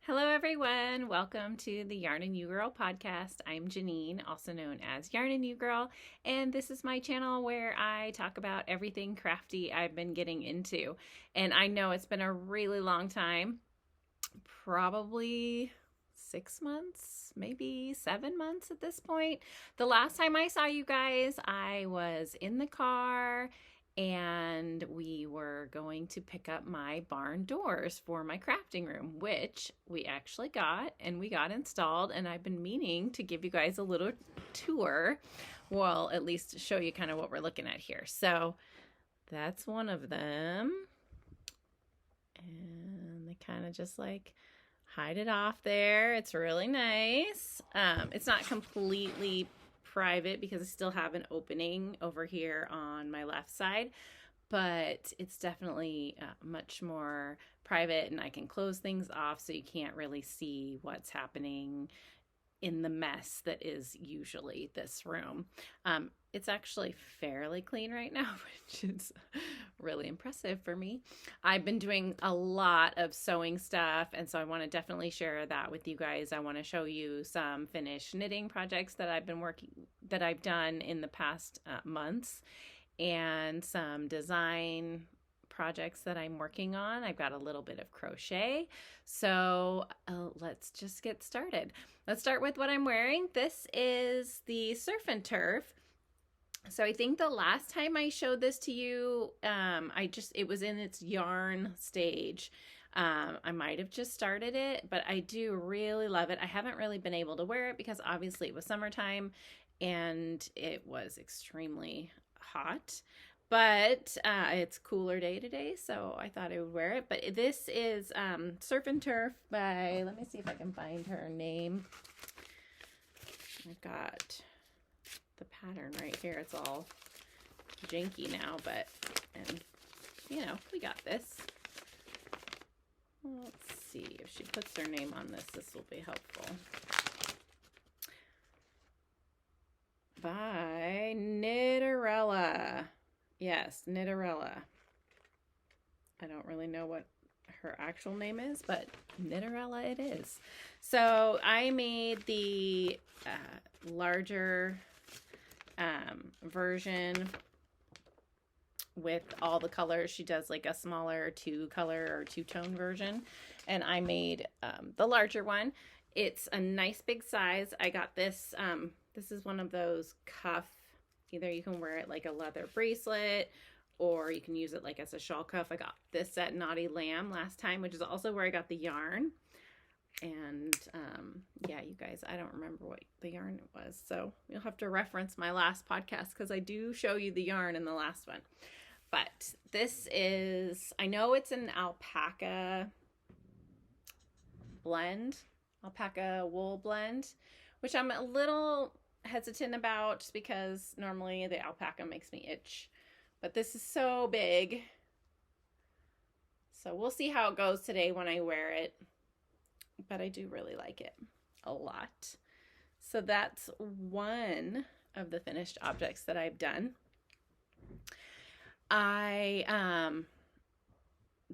Hello everyone, welcome to the Yarn and Ewe Girl Podcast. I'm Janine, also known as Yarn and Ewe Girl, and this is my channel where I talk about everything crafty I've been getting into. And I know it's been a really long time, probably 6 months, maybe 7 months at this point. The last time I saw you guys, I was in the car and we were going to pick up my barn doors for my crafting room, which we actually got and we got installed, and I've been meaning to give you guys a little tour, well, at least show you kind of what we're looking at here. So that's one of them, and they kind of just like hide it off there. It's really nice. It's not completely private because I still have an opening over here on my left side, but it's definitely much more private, and I can close things off so you can't really see what's happening in the mess that is usually this room. It's actually fairly clean right now, which is really impressive for me. I've been doing a lot of sewing stuff, and so I want to definitely share that with you guys. I want to show you some finished knitting projects that I've done in the past months, and some design projects that I'm working on. I've got a little bit of crochet, so let's just get started. Let's start with what I'm wearing. This is the Surf and Turf. So I think the last time I showed this to you, it was in its yarn stage. I might have just started it, but I do really love it. I haven't really been able to wear it because obviously it was summertime and it was extremely hot. But it's a cooler day today, so I thought I would wear it. But this is Surf and Turf by, let me see if I can find her name. I've got the pattern right here. It's all janky now, but, and you know, we got this. Let's see if she puts her name on this. This will be helpful. By Knitterella. Yes, Knitterella. I don't really know what her actual name is, but Knitterella it is. So I made the larger version with all the colors. She does like a smaller 2-color or 2-tone version, and I made the larger one. It's a nice big size. I got this. This is one of those cuff. Either you can wear it like a leather bracelet, or you can use it like as a shawl cuff. I got this at Naughty Lamb last time, which is also where I got the yarn. And yeah, you guys, I don't remember what the yarn was, so you'll have to reference my last podcast because I do show you the yarn in the last one. But this is, I know it's an alpaca blend, alpaca wool blend, which I'm a little hesitant about just because normally the alpaca makes me itch, but this is so big, so we'll see how it goes today when I wear it, but I do really like it a lot. So that's one of the finished objects that I've done. I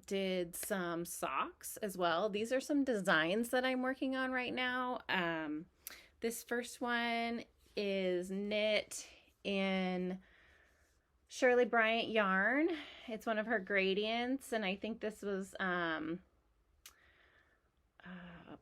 did some socks as well. These are some designs that I'm working on right now. This first one is knit in Shirley Bryant yarn. It's one of her gradients, and I think this was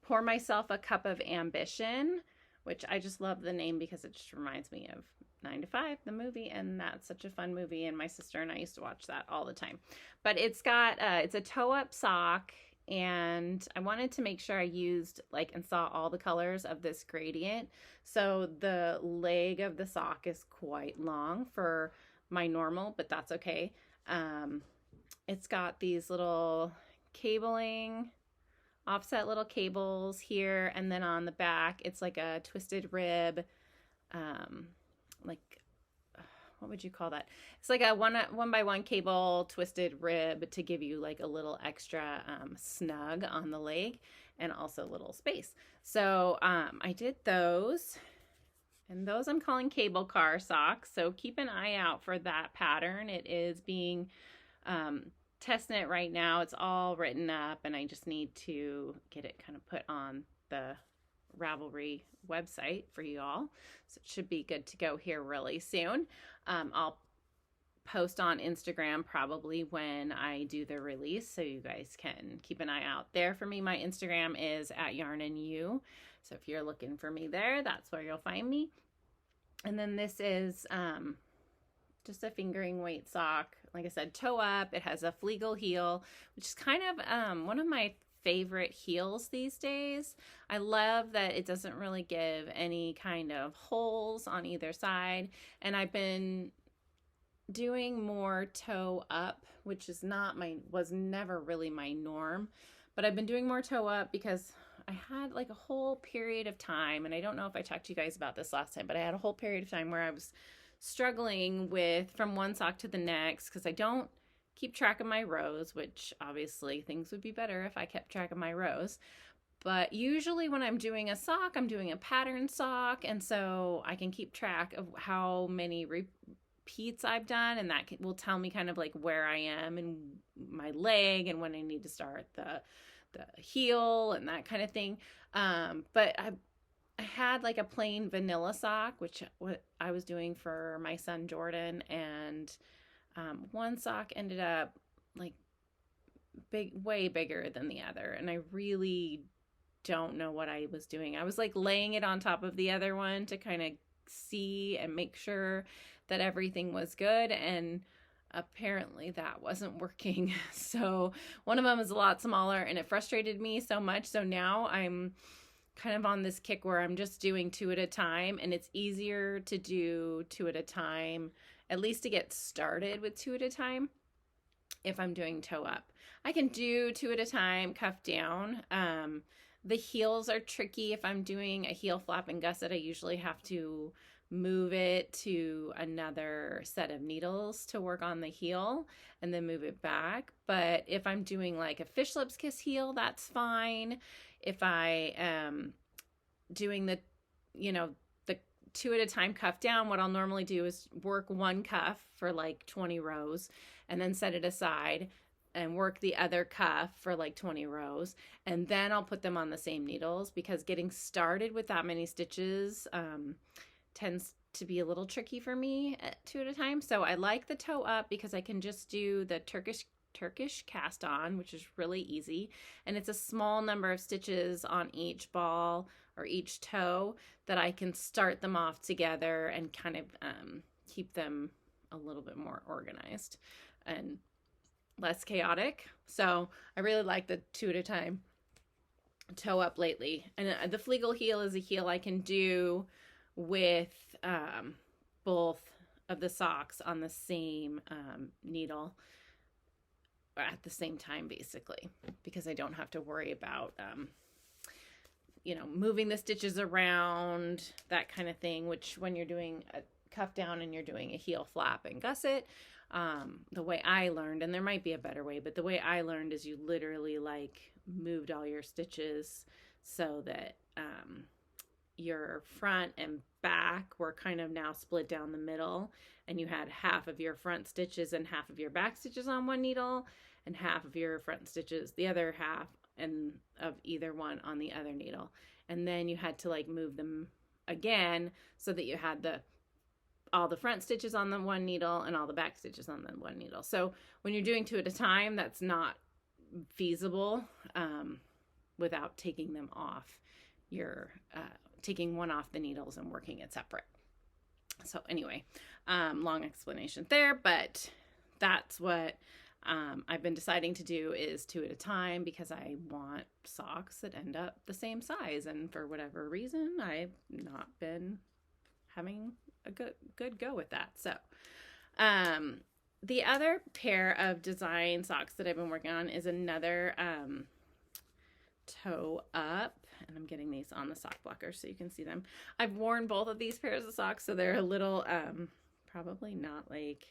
Pour Myself a Cup of Ambition, which I just love the name because it just reminds me of 9 to 5, the movie, and that's such a fun movie, and my sister and I used to watch that all the time. But it's got it's a toe-up sock, and I wanted to make sure I used and saw all the colors of this gradient. So the leg of the sock is quite long for my normal, but that's okay. It's got these little cabling, offset little cables here, and then on the back it's like a twisted rib, what would you call that? It's like a one by one cable twisted rib to give you like a little extra snug on the leg and also a little space. So I did those, and those I'm calling cable car socks. So keep an eye out for that pattern. It is being testing it right now. It's all written up, and I just need to get it kind of put on the Ravelry website for you all. So it should be good to go here really soon. I'll post on Instagram probably when I do the release, so you guys can keep an eye out there for me. My Instagram is @yarnandyou. So if you're looking for me there, that's where you'll find me. And then this is just a fingering weight sock. Like I said, toe up. It has a fleagle heel, which is kind of one of my favorite heels these days. I love that it doesn't really give any kind of holes on either side. And I've been doing more toe up, which is was never really my norm, but I've been doing more toe up because I had like a whole period of time, and I don't know if I talked to you guys about this last time, but I had a whole period of time where I was struggling with from one sock to the next because I don't keep track of my rows, which obviously things would be better if I kept track of my rows. But usually when I'm doing a sock, I'm doing a pattern sock, and so I can keep track of how many repeats I've done, and that will tell me kind of like where I am in my leg and when I need to start the heel and that kind of thing. But I had like a plain vanilla sock, which what I was doing for my son Jordan, and one sock ended up like way bigger than the other, and I really don't know what I was doing. I was like laying it on top of the other one to kind of see and make sure that everything was good, and apparently that wasn't working. So one of them is a lot smaller, and it frustrated me so much. So now I'm kind of on this kick where I'm just doing 2 at a time, and it's easier to do 2 at a time, at least to get started with 2 at a time. If I'm doing toe up, I can do 2 at a time, cuff down. The heels are tricky. If I'm doing a heel flap and gusset, I usually have to move it to another set of needles to work on the heel and then move it back. But if I'm doing like a fish lips kiss heel, that's fine. If I am doing the 2 at a time cuff down, what I'll normally do is work one cuff for like 20 rows and then set it aside and work the other cuff for like 20 rows. And then I'll put them on the same needles, because getting started with that many stitches tends to be a little tricky for me at 2 at a time. So I like the toe up because I can just do the Turkish cast on, which is really easy. And it's a small number of stitches on each ball or each toe that I can start them off together and kind of keep them a little bit more organized and less chaotic. So I really like the 2 at a time toe up lately. And the fleagle heel is a heel I can do with both of the socks on the same needle at the same time, basically, because I don't have to worry about moving the stitches around, that kind of thing, which when you're doing a cuff down and you're doing a heel flap and gusset, the way I learned, and there might be a better way, but the way I learned is you literally like moved all your stitches so that your front and back were kind of now split down the middle, and you had half of your front stitches and half of your back stitches on one needle and half of your front stitches, the other half, and of either one on the other needle. And then you had to like move them again so that you had all the front stitches on the one needle and all the back stitches on the one needle. So when you're doing 2 at a time, that's not feasible without taking them off taking one off the needles and working it separate. So anyway, long explanation there, but that's what I've been deciding to do, is 2 at a time, because I want socks that end up the same size, and for whatever reason I've not been having a good go with that. So the other pair of design socks that I've been working on is another toe up, and I'm getting these on the sock blocker so you can see them. I've worn both of these pairs of socks, so they're a little probably not like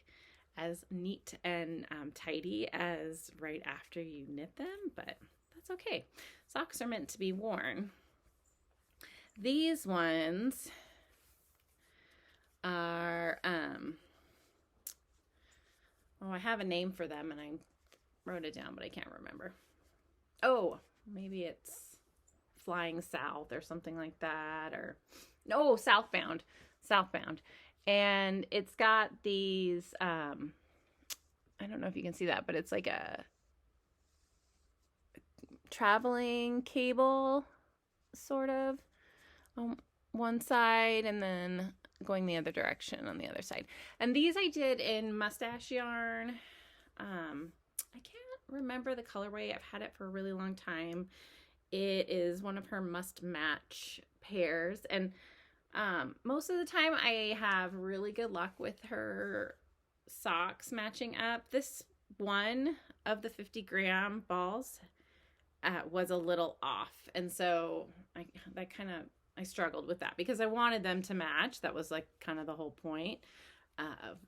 as neat and tidy as right after you knit them, but that's okay. Socks are meant to be worn. These ones are I have a name for them, and I wrote it down, but I can't remember. Oh, maybe it's Flying South or something like that, or no, Southbound. And it's got these I don't know if you can see that, but it's like a traveling cable sort of on one side, and then going the other direction on the other side. And these I did in mustache yarn. I can't remember the colorway. I've had it for a really long time. It is one of her must match pairs, and most of the time I have really good luck with her socks matching up. This one of the 50-gram balls was a little off, and so I struggled with that because I wanted them to match. That was like kind of the whole point of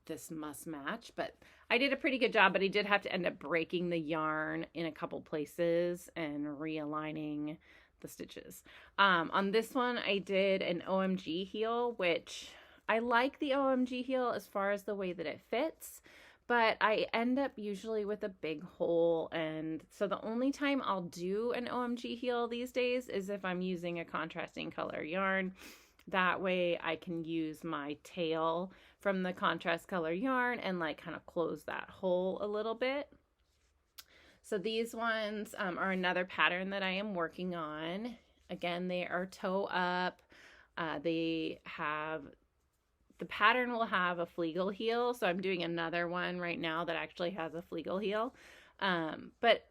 this must match, but I did a pretty good job, but I did have to end up breaking the yarn in a couple places and realigning the stitches. On this one, I did an OMG heel, which I like the OMG heel as far as the way that it fits, but I end up usually with a big hole, and so the only time I'll do an OMG heel these days is if I'm using a contrasting color yarn. That way I can use my tail from the contrast color yarn and like kind of close that hole a little bit. So these ones are another pattern that I am working on. Again, they are toe up. The pattern will have a fleagle heel. So I'm doing another one right now that actually has a fleagle heel. But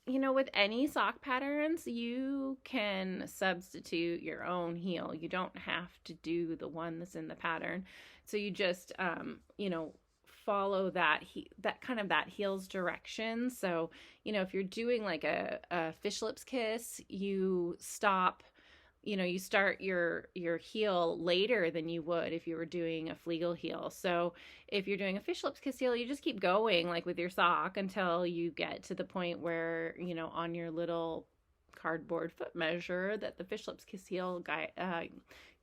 you know, with any sock patterns, you can substitute your own heel. You don't have to do the one that's in the pattern. So you just, you know, follow that heel's direction. So, you know, if you're doing like a fish lips kiss, you stop, you know, you start your heel later than you would if you were doing a fleagle heel. So if you're doing a fish lips kiss heel, you just keep going like with your sock until you get to the point where, you know, on your little cardboard foot measure that the fish lips kiss heel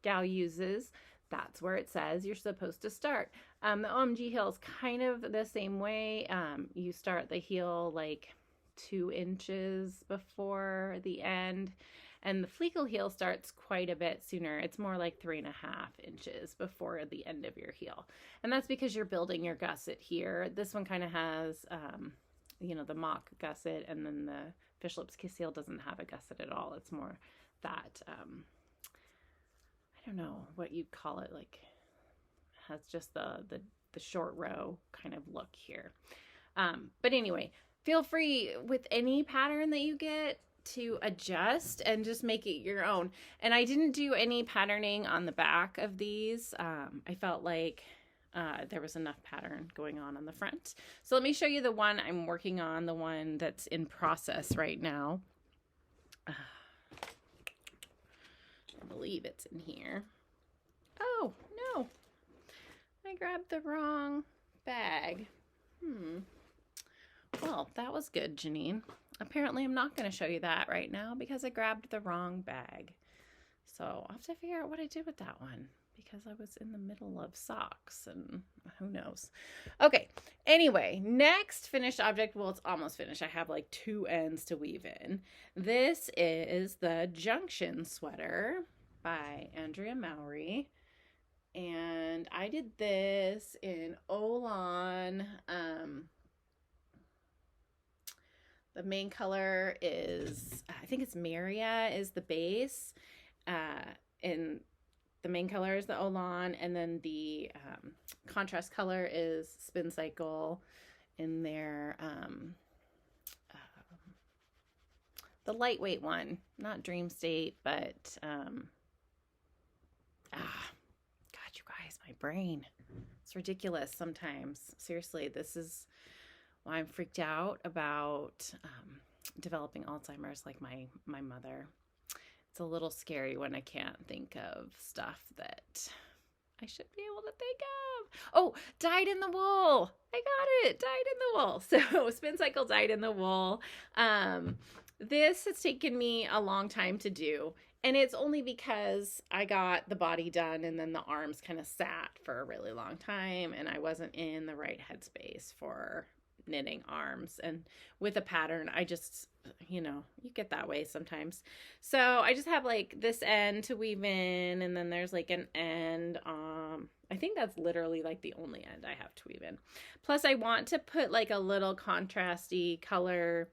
gal uses, that's where it says you're supposed to start. The OMG heel is kind of the same way. You start the heel like 2 inches before the end. And the fleagle heel starts quite a bit sooner. It's more like 3.5 inches before the end of your heel. And that's because you're building your gusset here. This one kind of has, you know, the mock gusset, and then the fish lips kiss heel doesn't have a gusset at all. It's more that, I don't know what you'd call it, like has just the short row kind of look here. But anyway, feel free with any pattern that you get to adjust and just make it your own. And I didn't do any patterning on the back of these. I felt like there was enough pattern going on the front. So let me show you the one I'm working on, the one that's in process right now. I believe it's in here. Oh, no. I grabbed the wrong bag. Well, that was good, Janine. Apparently, I'm not going to show you that right now because I grabbed the wrong bag. So I'll have to figure out what I did with that one because I was in the middle of socks and who knows. Okay, anyway, next finished object. Well, it's almost finished. I have like 2 ends to weave in. This is the Junction sweater by Andrea Mowry. And I did this in Olan. The main color is, I think it's Maria is the base, and the main color is the Olan, and then the contrast color is Spin Cycle in there. The lightweight one, not Dream State, but, God, you guys, my brain. It's ridiculous sometimes. Seriously, this is why I'm freaked out about developing Alzheimer's like my mother. It's a little scary when I can't think of stuff that I should be able to think of. Oh, dyed in the wool. I got it. Dyed in the wool. So Spin Cycle dyed in the wool. This has taken me a long time to do. And it's only because I got the body done and then the arms kind of sat for a really long time and I wasn't in the right headspace for knitting arms, and with a pattern, I just, you get that way sometimes. So I just have like this end to weave in, and then there's like an end. I think that's literally like the only end I have to weave in. Plus I want to put like a little contrasty color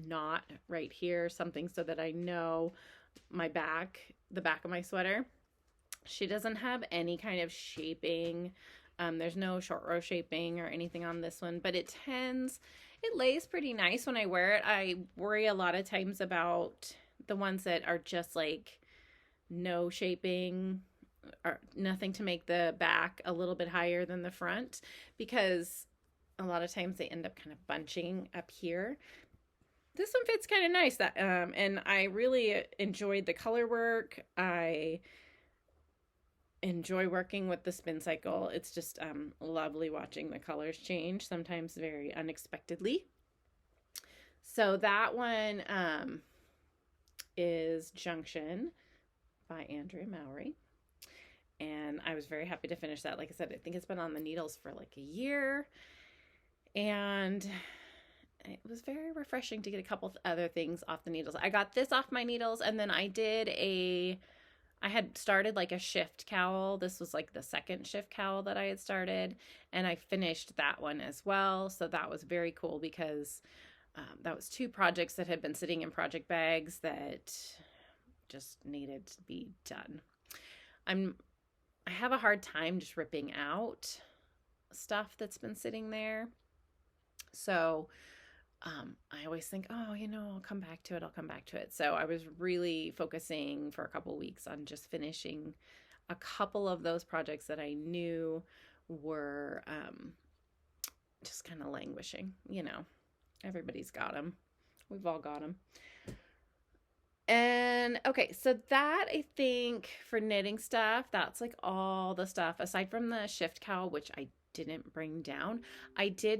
knot right here, something so that I know the back of my sweater. She doesn't have any kind of shaping. There's no short row shaping or anything on this one, but it lays pretty nice when I wear it. I worry a lot of times about the ones that are just like no shaping or nothing to make the back a little bit higher than the front, because a lot of times they end up kind of bunching up here. This one fits kind of nice, and I really enjoyed the color work. I enjoy working with the spin cycle. It's just lovely watching the colors change, sometimes very unexpectedly. So that one is Junction by Andrea Mowry. And I was very happy to finish that. Like I said, I think it's been on the needles for like a year. And it was very refreshing to get a couple of other things off the needles. I got this off my needles, and then I had started like a shift cowl. This was like the second shift cowl that I had started, and I finished that one as well. So that was very cool, because that was 2 projects that had been sitting in project bags that just needed to be done. I have a hard time just ripping out stuff that's been sitting there. So I always think, I'll come back to it. So I was really focusing for a couple weeks on just finishing a couple of those projects that I knew were just kind of languishing. Everybody's got them. We've all got them. And okay, so that, I think, for knitting stuff, that's like all the stuff aside from the shift cowl, which I didn't bring down. I do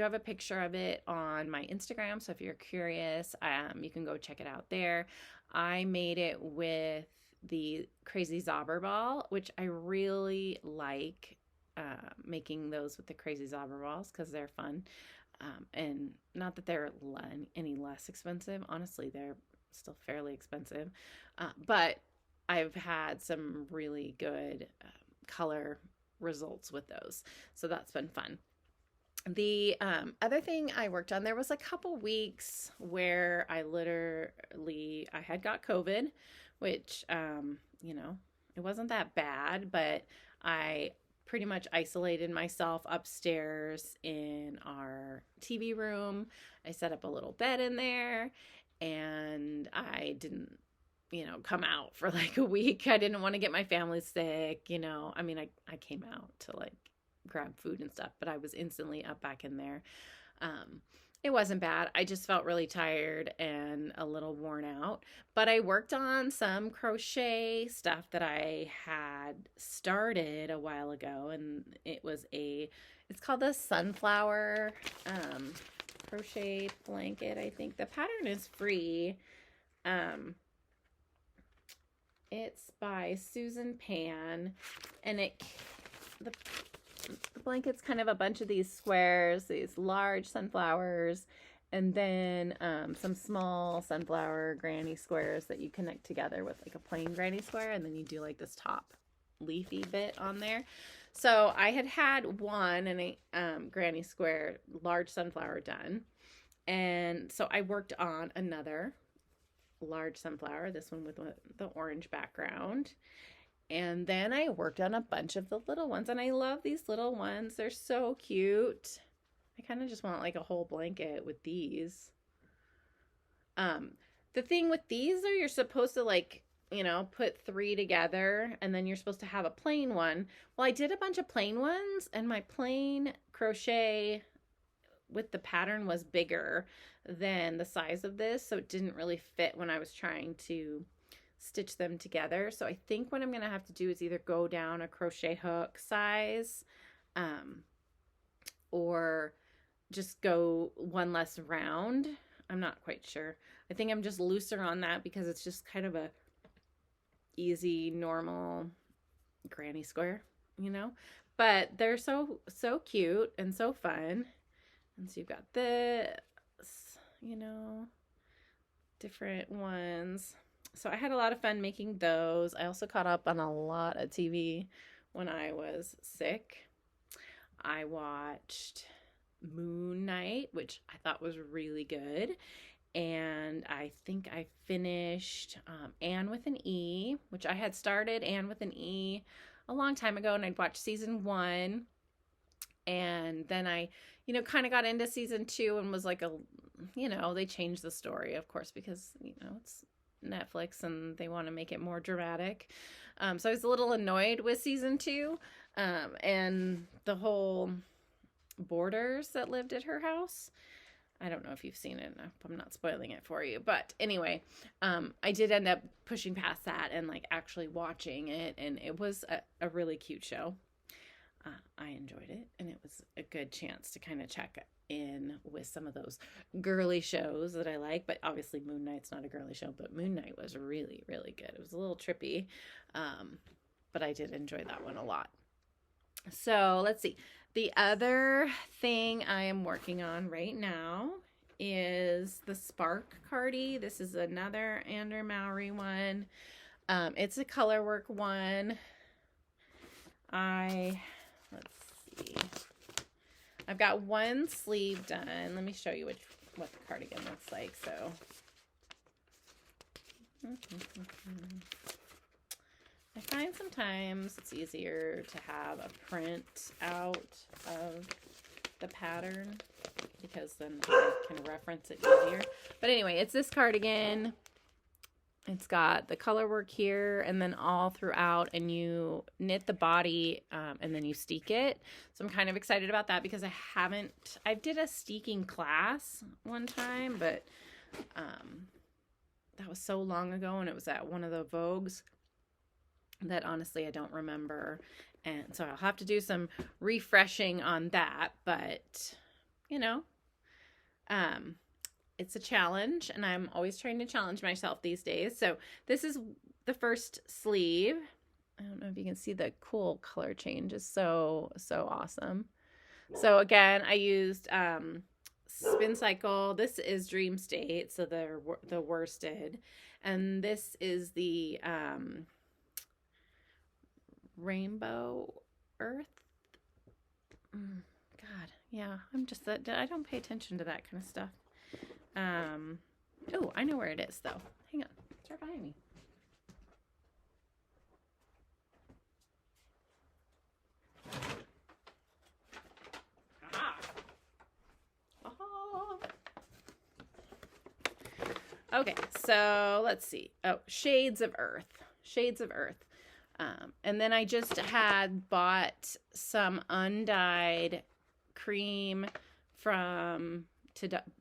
have a picture of it on my Instagram, so if you're curious, you can go check it out there. I made it with the Crazy Zobber ball, which I really like making those with the Crazy Zobber balls because they're fun. And not that they're any less expensive. Honestly, they're still fairly expensive. But I've had some really good color results with those. So that's been fun. The other thing I worked on, there was a couple weeks where I had got COVID, which, it wasn't that bad, but I pretty much isolated myself upstairs in our TV room. I set up a little bed in there, and I didn't, come out for like a week. I didn't want to get my family sick, I came out to like grab food and stuff, but I was instantly up back in there. It wasn't bad. I just felt really tired and a little worn out, but I worked on some crochet stuff that I had started a while ago, and it's called the Sunflower crochet blanket. I think the pattern is free. It's by Susan Pan, and the blanket's kind of a bunch of these squares, these large sunflowers, and then some small sunflower granny squares that you connect together with like a plain granny square, and then you do like this top leafy bit on there. So I had one and a granny square large sunflower done, and so I worked on another large sunflower, this one with the orange background. And then I worked on a bunch of the little ones, and I love these little ones. They're so cute. I kind of just want like a whole blanket with these. The thing with these are you're supposed to like, put 3 together, and then you're supposed to have a plain one. Well, I did a bunch of plain ones, and my plain crochet with the pattern was bigger than the size of this, so it didn't really fit when I was trying to stitch them together. So I think what I'm going to have to do is either go down a crochet hook size or just go one less round. I'm not quite sure. I think I'm just looser on that because it's just kind of a easy, normal granny square, but they're so cute and so fun. And so you've got this, you know, different ones. So I had a lot of fun making those. I also caught up on a lot of TV when I was sick. I watched Moon Knight, which I thought was really good. And I think I finished Anne with an E, which I had started Anne with an E a long time ago, and I'd watched season 1. And then I, you know, kind of got into season 2 and was like, they changed the story, of course, because, you know, it's Netflix and they want to make it more dramatic. So I was a little annoyed with season 2 and the whole boarders that lived at her house. I don't know if you've seen it. I'm not spoiling it for you. But anyway, I did end up pushing past that and like actually watching it. And it was a really cute show. I enjoyed it. And it was a good chance to kind of check in with some of those girly shows that I like. But obviously Moon Knight's not a girly show. But Moon Knight was really, really good. It was a little trippy. But I did enjoy that one a lot. So let's see. The other thing I am working on right now is the Spark Cardi. This is another Andrea Mowry one. It's a color work one. Let's see. I've got one sleeve done. Let me show you what the cardigan looks like. So. I find sometimes it's easier to have a print out of the pattern because then I can reference it easier. But anyway, it's this cardigan. It's got the color work here and then all throughout, and you knit the body and then you steek it. So I'm kind of excited about that because I did a steeking class one time, but that was so long ago and it was at one of the Vogues that honestly I don't remember, and so I'll have to do some refreshing on that, but you know, it's a challenge and I'm always trying to challenge myself these days. So this is the first sleeve. I don't know if you can see the cool color change is so awesome. So again, I used Spin Cycle. This is Dream State, so they're the worsted, and this is the Rainbow Earth. God, yeah, I don't pay attention to that kind of stuff. Oh, I know where it is though. Hang on, it's right behind me. Okay, so let's see. Oh, Shades of Earth. And then I just had bought some undyed cream from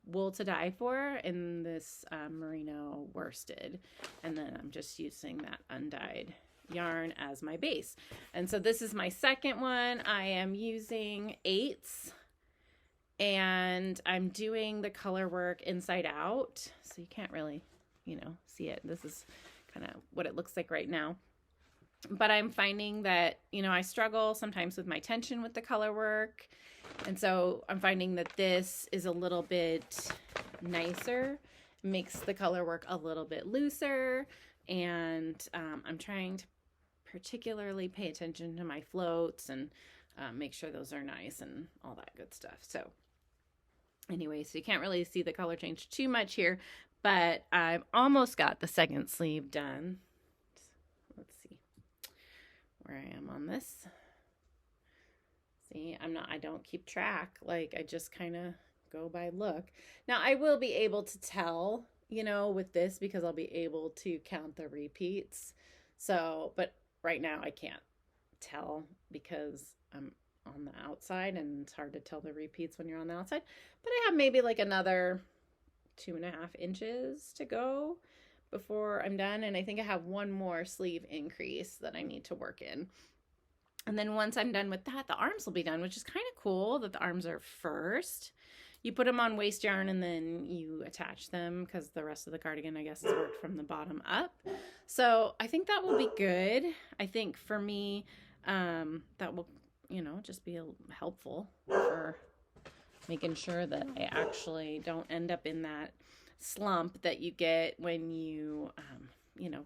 Wool to Dye For in this merino worsted. And then I'm just using that undyed yarn as my base. And so this is my second one. I am using 8s. And I'm doing the color work inside out. So you can't really, see it. This is kind of what it looks like right now. But I'm finding that, I struggle sometimes with my tension with the color work. And so I'm finding that this is a little bit nicer, makes the color work a little bit looser. And I'm trying to particularly pay attention to my floats and make sure those are nice and all that good stuff. So anyway, so you can't really see the color change too much here, but I've almost got the second sleeve done. Let's see where I am on this. See, I don't keep track. Like, I just kind of go by look. Now, I will be able to tell, with this because I'll be able to count the repeats. So, but right now I can't tell because I'm on the outside and it's hard to tell the repeats when you're on the outside. But I have maybe like another 2.5 inches to go before I'm done. And I think I have one more sleeve increase that I need to work in. And then once I'm done with that, the arms will be done, which is kind of cool that the arms are first. You put them on waste yarn and then you attach them because the rest of the cardigan, I guess, is worked from the bottom up. So I think that will be good. I think for me, that will just be helpful for making sure that I actually don't end up in that slump that you get when you,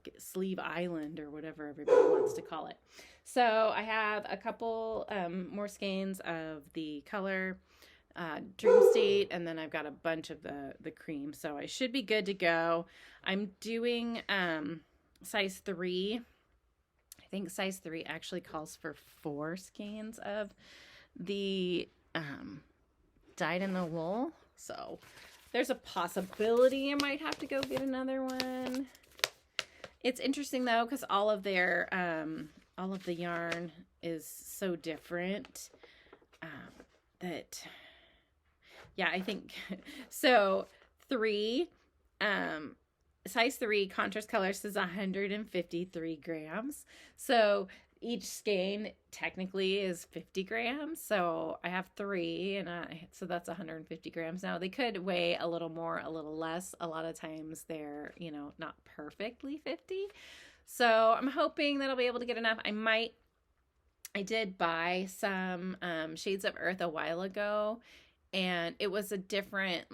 get sleeve island or whatever everybody wants to call it. So I have a couple more skeins of the color Dream State, and then I've got a bunch of the cream. So I should be good to go. I'm doing size 3. I think size 3 actually calls for 4 skeins of the dyed in the wool. So there's a possibility I might have to go get another one. It's interesting though, because all of the yarn is so different that, yeah, I think so. 3, size 3 contrast color says 153 grams. So each skein technically is 50 grams. So I have 3, and so that's 150 grams. Now they could weigh a little more, a little less. A lot of times they're, not perfectly 50. So I'm hoping that I'll be able to get enough. I did buy some Shades of Earth a while ago, and it was a different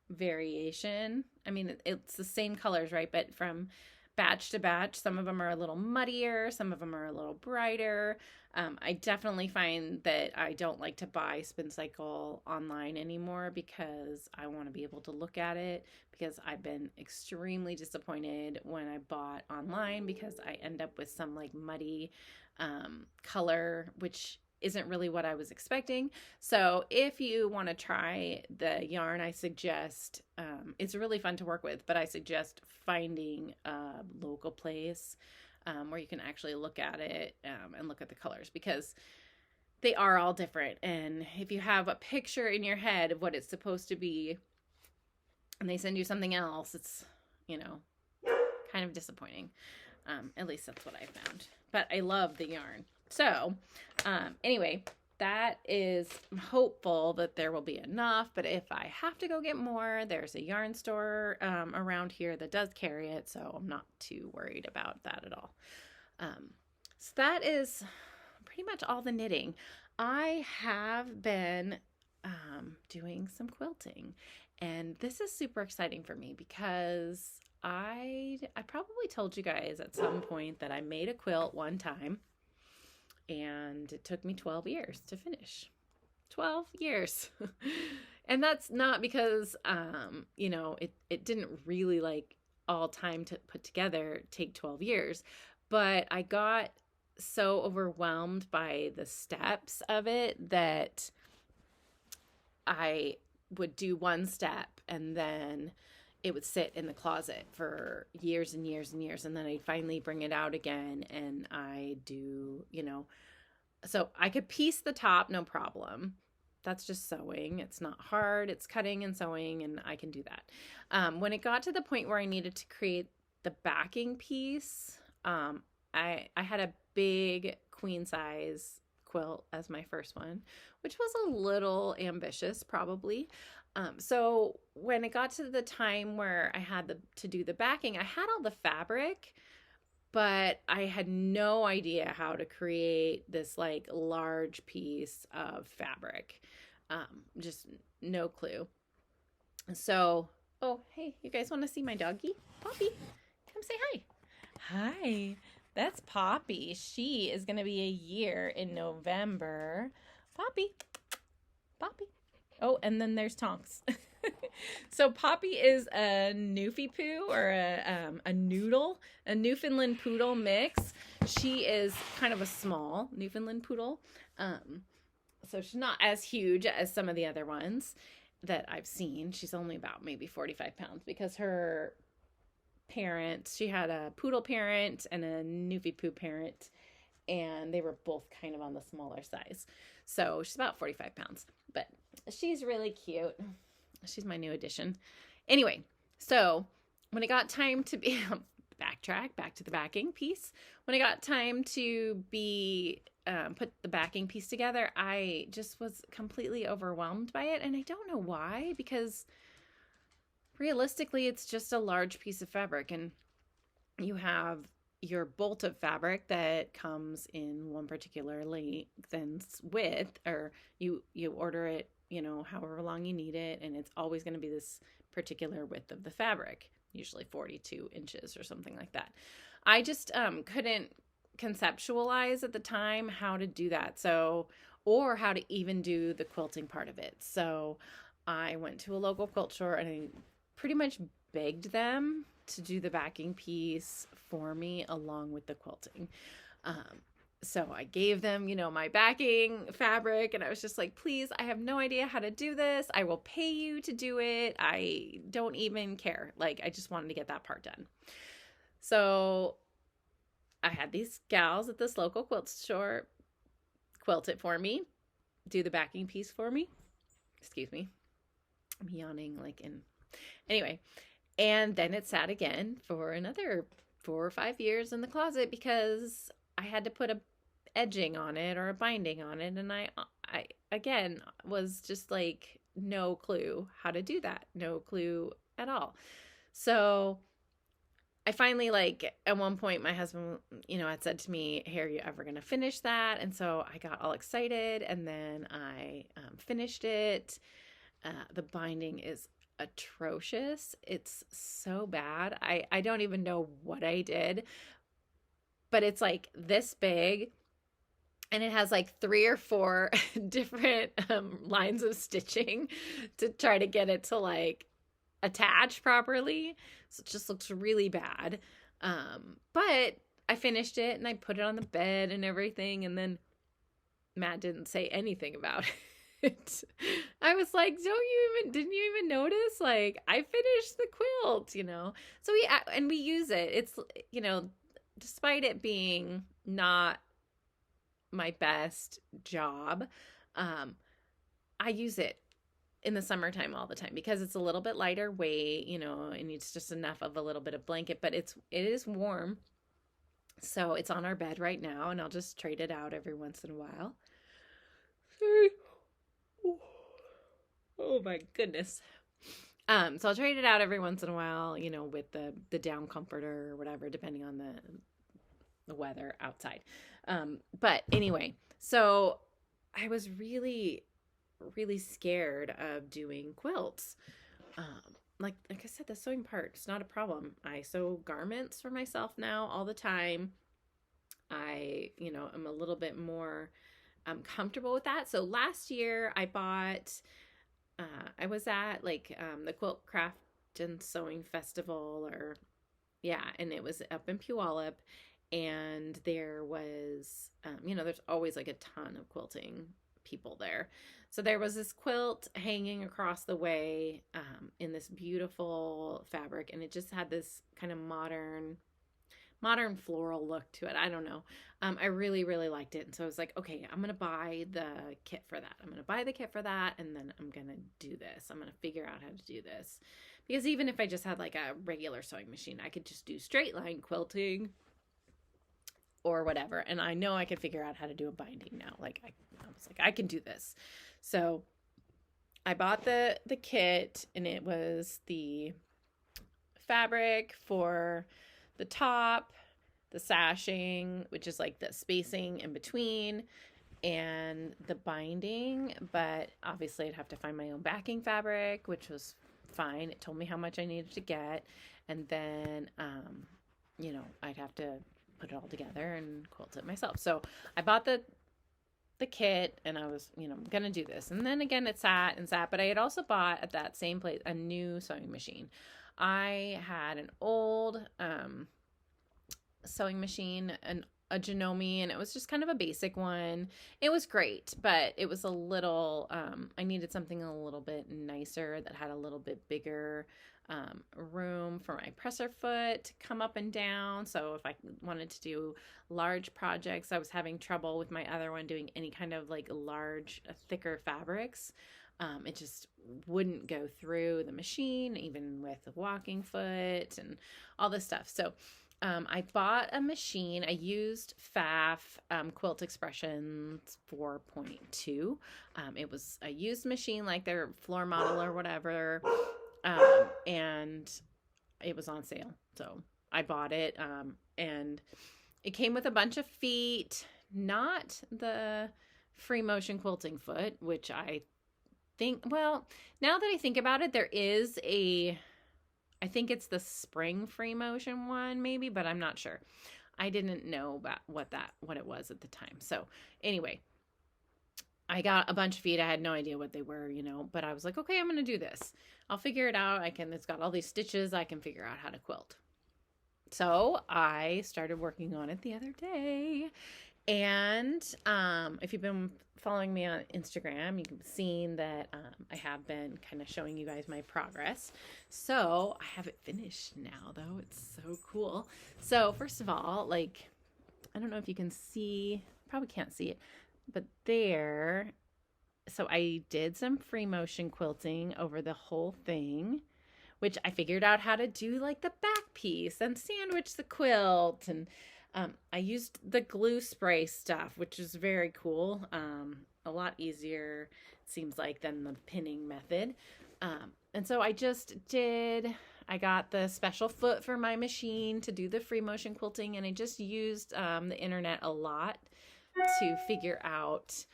variation. I mean, it's the same colors, right? But from batch to batch, some of them are a little muddier, some of them are a little brighter. I definitely find that I don't like to buy Spin Cycle online anymore because I want to be able to look at it, because I've been extremely disappointed when I bought online because I end up with some muddy color, which isn't really what I was expecting. So if you want to try the yarn, I suggest, it's really fun to work with, but I suggest finding a local place where you can actually look at it and look at the colors, because they are all different. And if you have a picture in your head of what it's supposed to be and they send you something else, it's, kind of disappointing. At least that's what I found. But I love the yarn. So, anyway, that is, I'm hopeful that there will be enough, but if I have to go get more, there's a yarn store around here that does carry it, so I'm not too worried about that at all. So that is pretty much all the knitting. I have been doing some quilting, and this is super exciting for me because I probably told you guys at some point that I made a quilt one time, and it took me 12 years to finish. 12 years. And that's not because, it didn't really all time to put together take 12 years, but I got so overwhelmed by the steps of it that I would do one step and then it would sit in the closet for years and years and years. And then I'd finally bring it out again. And I do, so I could piece the top, no problem. That's just sewing. It's not hard. It's cutting and sewing, and I can do that. When it got to the point where I needed to create the backing piece, I had a big queen size quilt as my first one, which was a little ambitious probably. So when it got to the time where I had to do the backing, I had all the fabric, but I had no idea how to create this large piece of fabric. Just no clue. So, oh, hey, you guys want to see my doggie? Poppy, come say hi. Hi, that's Poppy. She is going to be a year in November. Poppy. Oh, and then there's Tonks. So Poppy is a Newfie Poo, or a noodle, a Newfoundland Poodle mix. She is kind of a small Newfoundland Poodle. So she's not as huge as some of the other ones that I've seen. She's only about maybe 45 pounds because her parents, she had a poodle parent and a Newfie Poo parent, and they were both kind of on the smaller size. So she's about 45 pounds, but she's really cute. She's my new addition. Anyway, so when it got time to be, backtrack back to the backing piece. When it got time to be, put the backing piece together, I just was completely overwhelmed by it. And I don't know why, because realistically, it's just a large piece of fabric, and you have, your bolt of fabric that comes in one particular length and width, or you order it, however long you need it, and it's always going to be this particular width of the fabric, usually 42 inches or something like that. I just couldn't conceptualize at the time how to do that, or how to even do the quilting part of it. So I went to a local quilt store and I pretty much begged them to do the backing piece for me along with the quilting. So I gave them, my backing fabric, and I was just like, please, I have no idea how to do this. I will pay you to do it. I don't even care. Like, I just wanted to get that part done. So I had these gals at this local quilt store quilt it for me, do the backing piece for me. Excuse me. I'm yawning anyway. And then it sat again for another 4 or 5 years in the closet because I had to put a edging on it or a binding on it. And I again was just like, no clue how to do that. No clue at all. So I finally, at one point, my husband, had said to me, hey, are you ever going to finish that? And so I got all excited, and then I finished it. The binding is atrocious. It's so bad. I don't even know what I did, but it's like this big, and it has 3 or 4 different lines of stitching to try to get it to attach properly. So it just looks really bad. But I finished it and I put it on the bed and everything. And then Matt didn't say anything about it. I was like, didn't you even notice? I finished the quilt, So we use it. It's, despite it being not my best job, I use it in the summertime all the time because it's a little bit lighter weight, and it's just enough of a little bit of blanket, but it is warm. So it's on our bed right now, and I'll just trade it out every once in a while. Sorry. Oh my goodness. So I'll trade it out every once in a while, with the down comforter or whatever, depending on the weather outside. But anyway, so I was really scared of doing quilts. Like I said, the sewing part is not a problem. I sew garments for myself now all the time. I, am a little bit more comfortable with that. So last year I bought, I was at the Quilt Craft and Sewing Festival, and it was up in Puyallup, and there was, there's always a ton of quilting people there. So there was this quilt hanging across the way in this beautiful fabric, and it just had this kind of modern floral look to it. I don't know. I really liked it. And so I was like, okay, I'm going to buy the kit for that. And then I'm going to do this. I'm going to figure out how to do this. Because even if I just had a regular sewing machine, I could just do straight line quilting or whatever. And I know I could figure out how to do a binding now. I was like, I can do this. So I bought the kit, and it was the fabric for the top, the sashing, which is the spacing in between, and the binding. But obviously I'd have to find my own backing fabric, which was fine. It told me how much I needed to get. And then, I'd have to put it all together and quilt it myself. So I bought the kit, and I was, going to do this. And then again, it sat, but I had also bought at that same place a new sewing machine. I had an old sewing machine, a Janome, and it was just kind of a basic one. It was great, but it was a little, I needed something a little bit nicer that had a little bit bigger room for my presser foot to come up and down. So if I wanted to do large projects, I was having trouble with my other one doing any kind of large, thicker fabrics. It just wouldn't go through the machine, even with the walking foot and all this stuff. So I bought a machine. I used FAF Quilt Expressions 4.2. It was a used machine, their floor model or whatever. And it was on sale. So I bought it, and it came with a bunch of feet, not the free motion quilting foot, which I think, well, now that I think about it, there is I think it's the spring free motion one maybe, but I'm not sure. I didn't know about what it was at the time. So anyway, I got a bunch of feet. I had no idea what they were, but I was like, okay, I'm going to do this. I'll figure it out. It's got all these stitches. I can figure out how to quilt. So I started working on it the other day. And if you've been following me on Instagram, you've seen that I have been kind of showing you guys my progress. So I have it finished now, though. It's so cool. So first of all, I don't know if you can see, probably can't see it, but there. So I did some free motion quilting over the whole thing, which I figured out how to do the back piece and sandwich the quilt. And I used the glue spray stuff, which is very cool. A lot easier, it seems like, than the pinning method. And so I got the special foot for my machine to do the free motion quilting. And I just used the internet a lot to figure out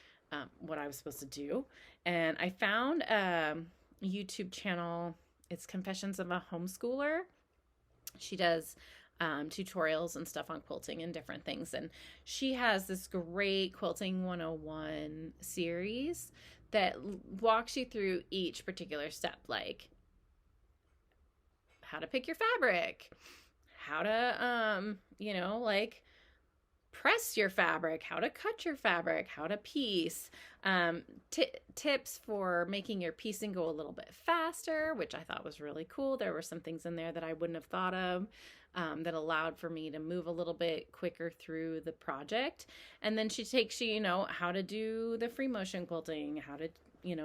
what I was supposed to do. And I found a YouTube channel. It's Confessions of a Homeschooler. She does tutorials and stuff on quilting and different things. And she has this great Quilting 101 series that walks you through each particular step, like how to pick your fabric, how to, press your fabric, how to cut your fabric, how to piece, tips for making your piecing go a little bit faster, which I thought was really cool. There were some things in there that I wouldn't have thought of that allowed for me to move a little bit quicker through the project. And then she takes you, how to do the free motion quilting, how to,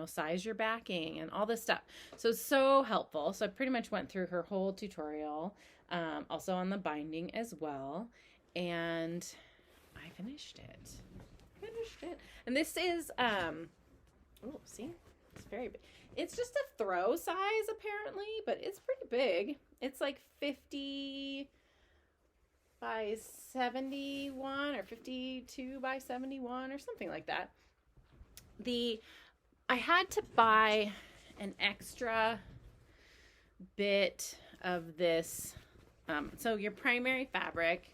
size your backing and all this stuff. So it's so helpful. So I pretty much went through her whole tutorial, also on the binding as well. And I finished it. And this is, see, it's very big. It's just a throw size apparently, but it's pretty big. It's 50 by 71 or 52 by 71 or something like that. I had to buy an extra bit of this. So your primary fabric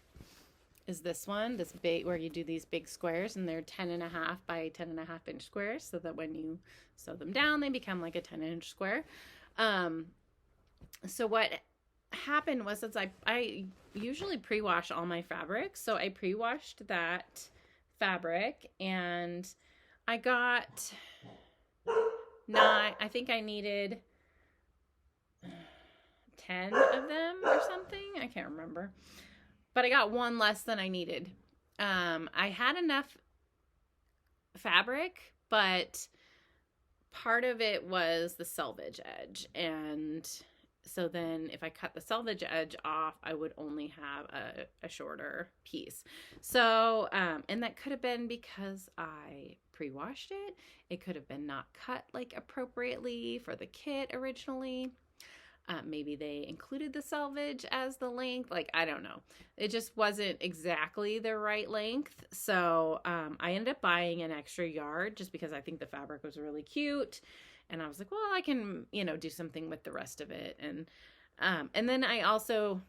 is this one, this big, where you do these big squares, and they're 10.5 by 10.5 inch squares, so that when you sew them down, they become like a 10-inch square. So what happened was, since I usually pre-wash all my fabric, so I pre-washed that fabric, and I got 9, I think I needed 10 of them or something, I can't remember. But I got one less than I needed. I had enough fabric, but part of it was the selvage edge. And so then if I cut the selvage edge off, I would only have a shorter piece. So, and that could have been because I pre-washed it. It could have been not cut appropriately for the kit originally. Maybe they included the selvage as the length. I don't know. It just wasn't exactly the right length. So I ended up buying an extra yard just because I think the fabric was really cute. And I was like, well, I can, do something with the rest of it. And then I also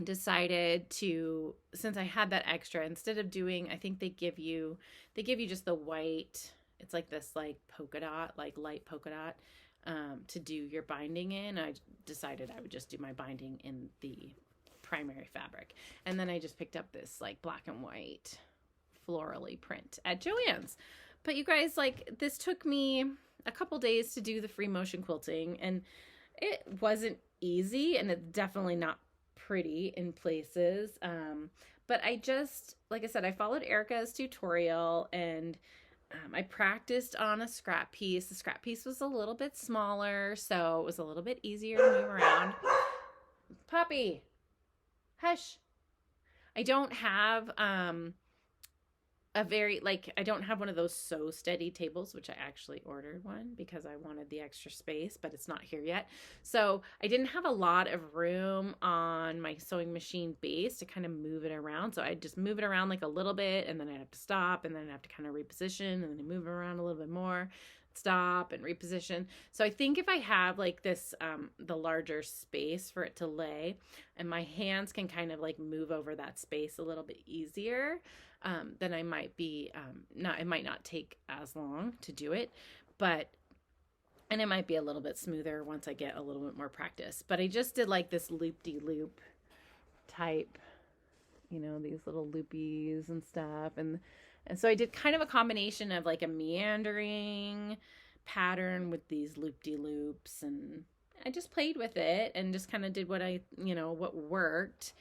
decided to, since I had that extra, instead of doing, I think they give you just the white, it's this polka dot, light polka dot. To do your binding in. I decided I would just do my binding in the primary fabric. And then I just picked up this black and white florally print at Joann's. But you guys, this took me a couple days to do the free motion quilting, and it wasn't easy, and it's definitely not pretty in places. But I just, like I said, I followed Erica's tutorial, and I practiced on a scrap piece. The scrap piece was a little bit smaller, so it was a little bit easier to move around. Puppy, hush. I don't have a very, like, I don't have one of those sew steady tables, which I actually ordered one because I wanted the extra space, but it's not here yet. So I didn't have a lot of room on my sewing machine base to kind of move it around. So I just move it around like a little bit, and then I have to stop, and then I have to kind of reposition, and then I move it around a little bit more, stop and reposition. So I think if I have like this, the larger space for it to lay, and my hands can kind of like move over that space a little bit easier, then I might be, it might not take as long to do it, and it might be a little bit smoother once I get a little bit more practice. But I just did like this loop-de-loop type, these little loopies and stuff. And so I did kind of a combination of like a meandering pattern with these loop-de-loops, and I just played with it and just kind of did what what worked.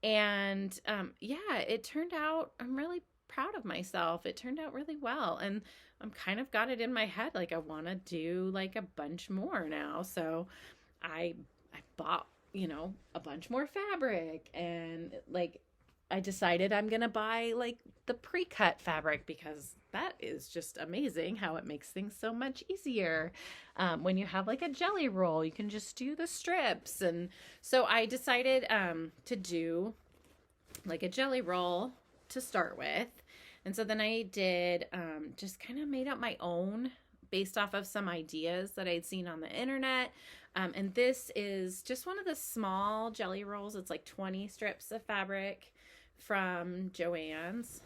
And it turned out, I'm really proud of myself. It turned out really well. And I'm kind of got it in my head, like I want to do like a bunch more now. So I bought, a bunch more fabric, and like I decided I'm going to buy like the pre-cut fabric, because that is just amazing how it makes things so much easier. When you have like a jelly roll, you can just do the strips. And so I decided to do like a jelly roll to start with. And so then I did just kind of made up my own based off of some ideas that I'd seen on the internet. And this is just one of the small jelly rolls. It's like 20 strips of fabric from Joann's.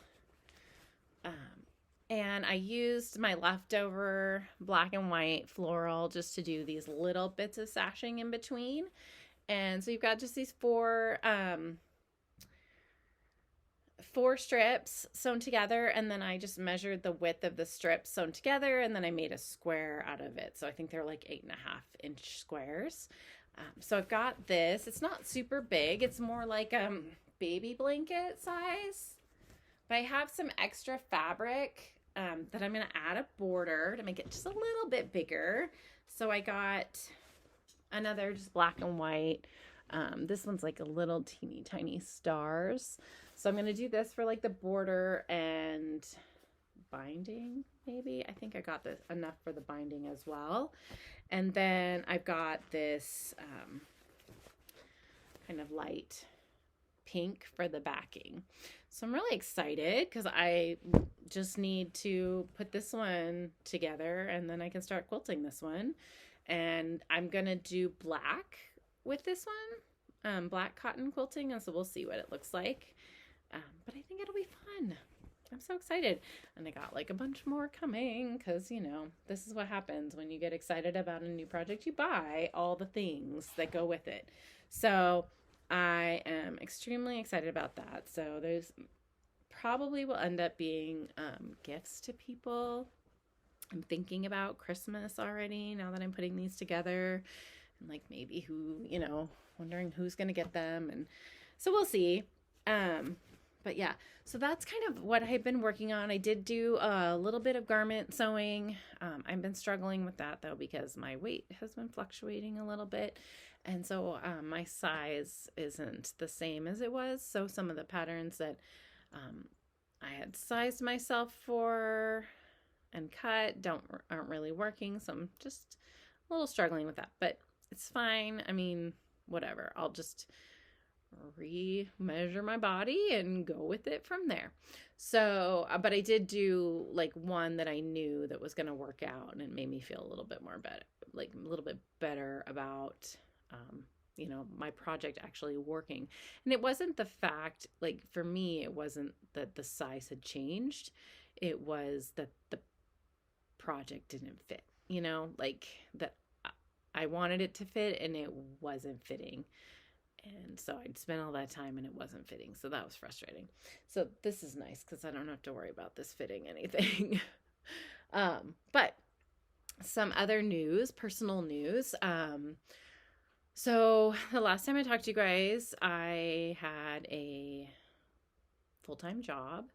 And I used my leftover black and white floral just to do these little bits of sashing in between. And so you've got just these four strips sewn together, and then I just measured the width of the strips sewn together, and then I made a square out of it. So I think they're like 8.5-inch squares. So I've got this. It's not super big. It's more like baby blanket size. But I have some extra fabric that I'm going to add a border to make it just a little bit bigger. So I got another just black and white. This one's like a little teeny tiny stars. So I'm going to do this for like the border and binding, maybe. I think I got this enough for the binding as well. And then I've got this kind of light pink for the backing. So I'm really excited because I just need to put this one together, and then I can start quilting this one. And I'm going to do black with this one, black cotton quilting, and so we'll see what it looks like. But I think it'll be fun. I'm so excited. And I got like a bunch more coming because, this is what happens when you get excited about a new project. You buy all the things that go with it. So I am extremely excited about that. So there's probably will end up being gifts to people. I'm thinking about Christmas already now that I'm putting these together, and like maybe who, wondering who's going to get them. And so we'll see. But yeah, so that's kind of what I've been working on. I did do a little bit of garment sewing. I've been struggling with that though, because my weight has been fluctuating a little bit. And so my size isn't the same as it was. So some of the patterns that I had sized myself for and cut aren't really working. So I'm just a little struggling with that, but it's fine. I mean, whatever. I'll just re-measure my body and go with it from there. So, but I did do like one that I knew that was going to work out, and it made me feel a little bit more better, like a little bit better about, my project actually working. And it wasn't the fact, like for me, it wasn't that the size had changed. It was that the project didn't fit, like that I wanted it to fit and it wasn't fitting. And so I'd spent all that time and it wasn't fitting. So that was frustrating. So this is nice because I don't have to worry about this fitting anything. But some other news, personal news. So the last time I talked to you guys, I had a full-time job.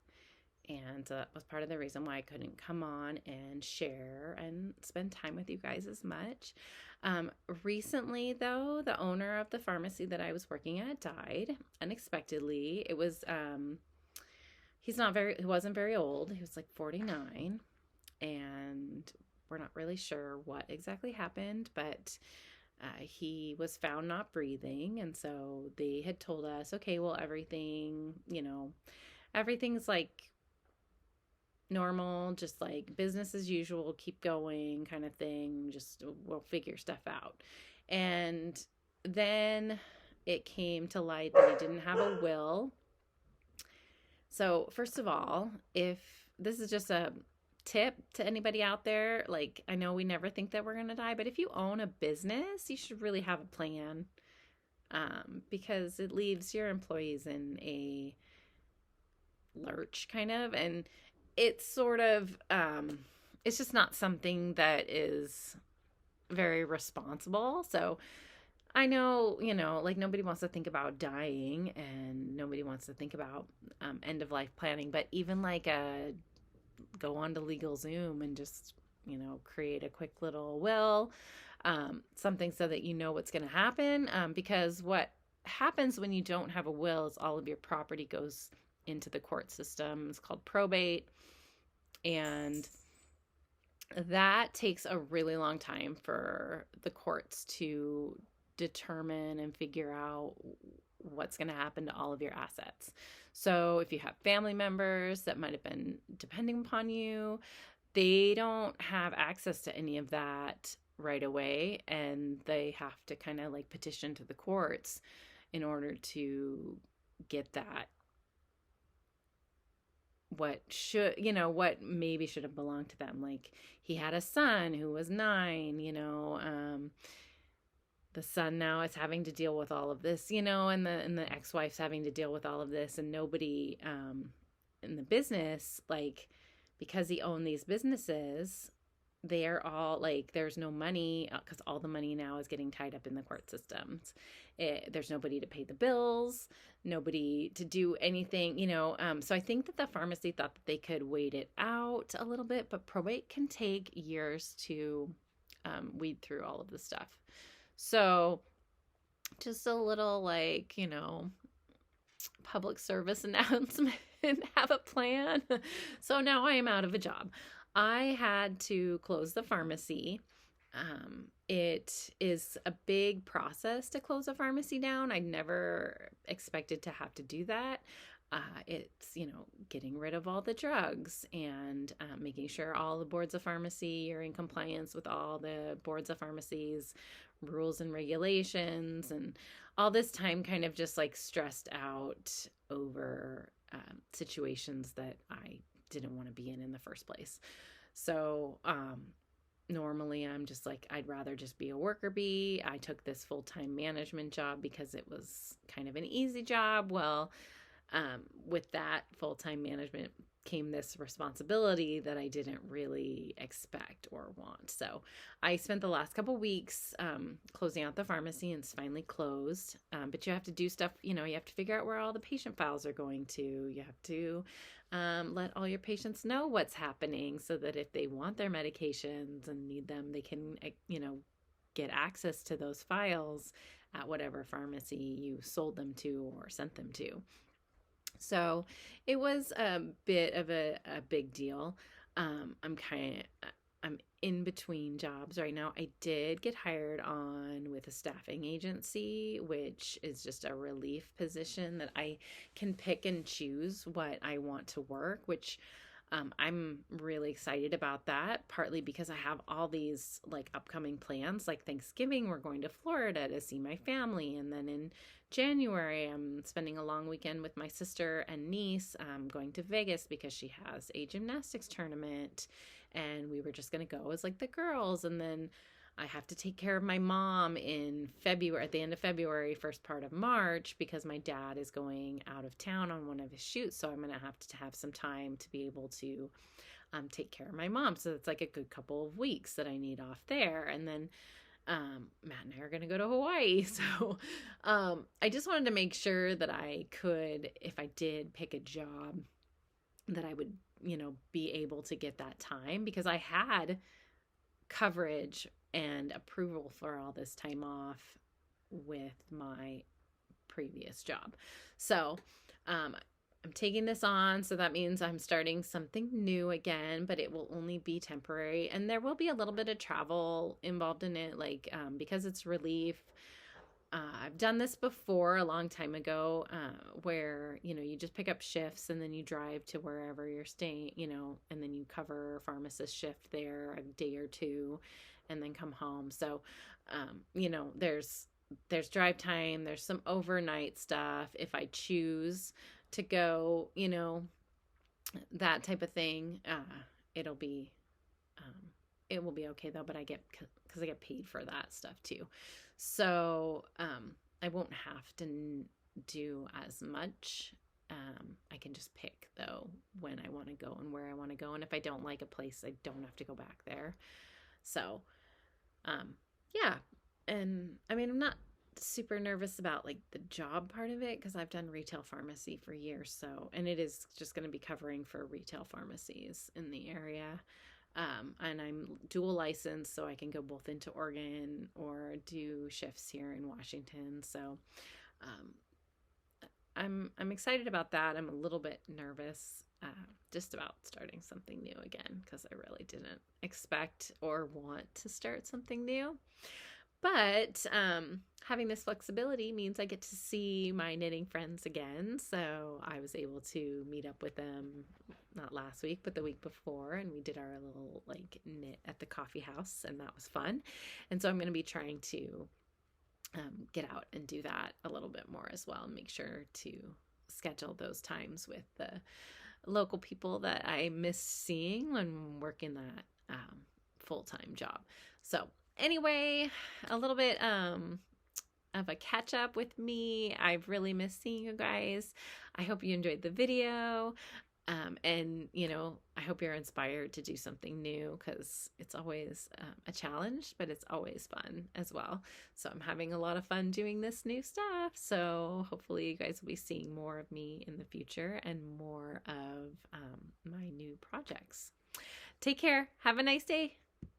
And that was part of the reason why I couldn't come on and share and spend time with you guys as much. Recently, though, the owner of the pharmacy that I was working at died unexpectedly. It was he wasn't very old. He was like 49, and we're not really sure what exactly happened, but he was found not breathing. And so they had told us, okay, well, everything's like normal, just like business as usual, keep going kind of thing. Just we'll figure stuff out. And then it came to light that he didn't have a will. So first of all, if this is just a tip to anybody out there, like, I know we never think that we're going to die, but if you own a business, you should really have a plan, because it leaves your employees in a lurch kind of, and it's sort of, it's just not something that is very responsible. So I know, like, nobody wants to think about dying, and nobody wants to think about end of life planning, but even like go on to LegalZoom and just, create a quick little will, something so that you know what's going to happen, because what happens when you don't have a will is all of your property goes into the court system. It's called probate, and that takes a really long time for the courts to determine and figure out what's going to happen to all of your assets. So if you have family members that might have been depending upon you, they don't have access to any of that right away, and they have to kind of like petition to the courts in order to get that what maybe should have belonged to them. Like, he had a son who was 9, the son now is having to deal with all of this, and the ex-wife's having to deal with all of this, and nobody in the business, like, because he owned these businesses, they are all like, there's no money, because all the money now is getting tied up in the court systems. There's nobody to pay the bills, nobody to do anything, so I think that the pharmacy thought that they could wait it out a little bit, but probate can take years to weed through all of this stuff. So just a little, like, public service announcement, have a plan. So now I am out of a job. I had to close the pharmacy. It is a big process to close a pharmacy down. I never expected to have to do that. It's, getting rid of all the drugs, and making sure all the boards of pharmacy are in compliance with all the boards of pharmacy's rules and regulations, and all this time kind of just like stressed out over situations that I didn't want to be in the first place. So normally I'm just like, I'd rather just be a worker bee. I took this full-time management job because it was kind of an easy job. Well, with that full-time management came this responsibility that I didn't really expect or want. So I spent the last couple weeks closing out the pharmacy, and it's finally closed. But you have to do stuff, you have to figure out where all the patient files are going to. You have to let all your patients know what's happening, so that if they want their medications and need them, they can, get access to those files at whatever pharmacy you sold them to or sent them to. So it was a bit of a big deal. I'm in between jobs right now. I did get hired on with a staffing agency, which is just a relief position that I can pick and choose what I want to work, which I'm really excited about that, partly because I have all these like upcoming plans. Like Thanksgiving, we're going to Florida to see my family, and then in January, I'm spending a long weekend with my sister and niece. I'm going to Vegas because she has a gymnastics tournament, and we were just going to go as like the girls. And then I have to take care of my mom in February, at the end of February, first part of March, because my dad is going out of town on one of his shoots. So I'm going to have some time to be able to take care of my mom. So it's like a good couple of weeks that I need off there. And then Matt and I are going to go to Hawaii. So I just wanted to make sure that I could, if I did pick a job, that I would, be able to get that time, because I had coverage and approval for all this time off with my previous job. So I'm taking this on, so that means I'm starting something new again, but it will only be temporary. And there will be a little bit of travel involved in it, like because it's relief. I've done this before a long time ago, where, you know, you just pick up shifts and then you drive to wherever you're staying, you know, and then you cover a pharmacist shift there a day or two and then come home. So, you know, there's drive time, there's some overnight stuff if I choose to go, you know, that type of thing. It'll be, it will be okay though, but because I get paid for that stuff too. So, I won't have to do as much. I can just pick though when I want to go and where I want to go. And if I don't like a place, I don't have to go back there. So, yeah. And I mean, I'm not super nervous about like the job part of it because I've done retail pharmacy for years. So, and it is just going to be covering for retail pharmacies in the area. And I'm dual licensed, so I can go both into Oregon or do shifts here in Washington. So, I'm excited about that. I'm a little bit nervous, just about starting something new again, because I really didn't expect or want to start something new. But having this flexibility means I get to see my knitting friends again. So I was able to meet up with them, not last week, but the week before. And we did our little like knit at the coffee house, and that was fun. And so I'm going to be trying to get out and do that a little bit more as well, and make sure to schedule those times with the local people that I miss seeing when working that full-time job. So anyway, a little bit of a catch up with me. I've really missed seeing you guys. I hope you enjoyed the video. And, you know, I hope you're inspired to do something new, because it's always a challenge, but it's always fun as well. So I'm having a lot of fun doing this new stuff. So hopefully you guys will be seeing more of me in the future and more of my new projects. Take care. Have a nice day.